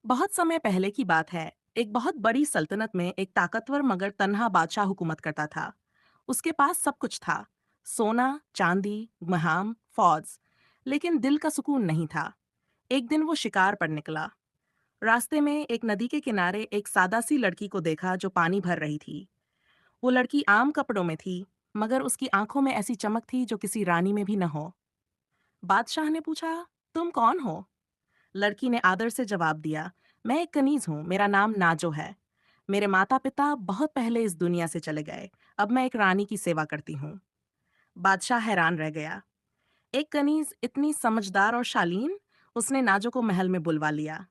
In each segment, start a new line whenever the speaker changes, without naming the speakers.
बहुत समय पहले की बात है। एक बहुत बड़ी सल्तनत में एक ताकतवर मगर तन्हा बादशाह हुकूमत करता था। उसके पास सब कुछ था। सोना, चांदी, महाम, फौज। लेकिन दिल का सुकून नहीं था। एक दिन वो शिकार पर निकला। रास्ते में एक नदी के किनारे एक सादा सी लड़की को देखा जो पानी भर रही थी। वो लड़की आम कपड़ों में थी, मगर उसकी आंखों में ऐसी चमक थी जो किसी रानी में भी न हो। बादशाह ने पूछा, तुम कौन हो? लड़की ने आदर से जवाब दिया, मैं एक कनीज हूँ, मेरा नाम नाजो है। मेरे माता पिता बहुत पहले इस दुनिया से चले गए। अब मैं एक रानी की सेवा करती हूँ। बादशाह हैरान रह गया। एक कनीज इतनी समझदार और शालीन। उसने नाजो को महल में बुलवा लिया।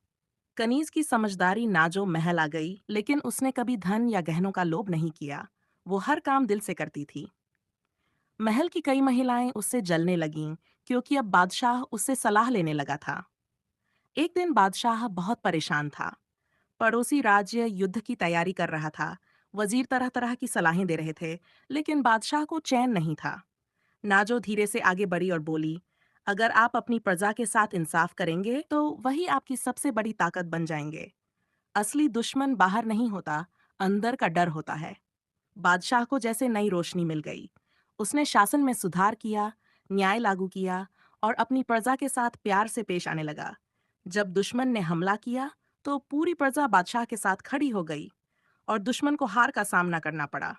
कनीज की समझदारी नाजो महल आ गई, लेकिन उसने कभी धन या गहनों का लोभ नहीं किया। वो हर काम दिल से करती थी। महल की कई महिलाएं उससे जलने लगीं, क्योंकि अब बादशाह उससे सलाह लेने लगा था। एक दिन बादशाह बहुत परेशान था। पड़ोसी राज्य युद्ध की तैयारी कर रहा था। वजीर तरह तरह की सलाहें दे रहे थे, लेकिन बादशाह को चैन नहीं था। नाजो धीरे से आगे बढ़ी और बोली, अगर आप अपनी प्रजा के साथ इंसाफ करेंगे तो वही आपकी सबसे बड़ी ताकत बन जाएंगे। असली दुश्मन बाहर नहीं होता, अंदर का डर होता है। बादशाह को जैसे नई रोशनी मिल गई। उसने शासन में सुधार किया, न्याय लागू किया और अपनी प्रजा के साथ प्यार से पेश आने लगा। जब दुश्मन ने हमला किया, तो पूरी प्रजा बादशाह के साथ खड़ी हो गई और दुश्मन को हार का सामना करना पड़ा।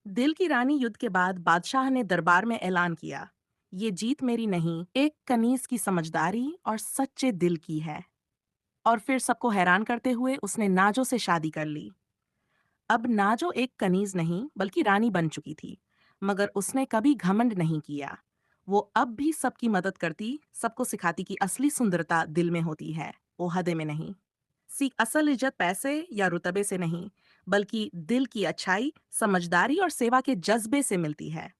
दिल की रानी युद्ध के बाद बादशाह ने दरबार में ऐलान किया, ये जीत मेरी नहीं, एक कनीज की समझदारी और सच्चे दिल की है। और फिर सबको हैरान करते हुए उसने नाजो से शादी कर ली। अब नाजो एक कनीज नहीं बल्कि रानी बन चुकी थी, मगर उसने कभी घमंड नहीं किया। वो अब भी सबकी मदद करती, सबको सिखाती कि असली सुंदरता दिल में होती है, वो हदे में नहीं। सीख असल इज्जत पैसे या रुतबे से नहीं, बल्कि दिल की अच्छाई, समझदारी और सेवा के जज्बे से मिलती है।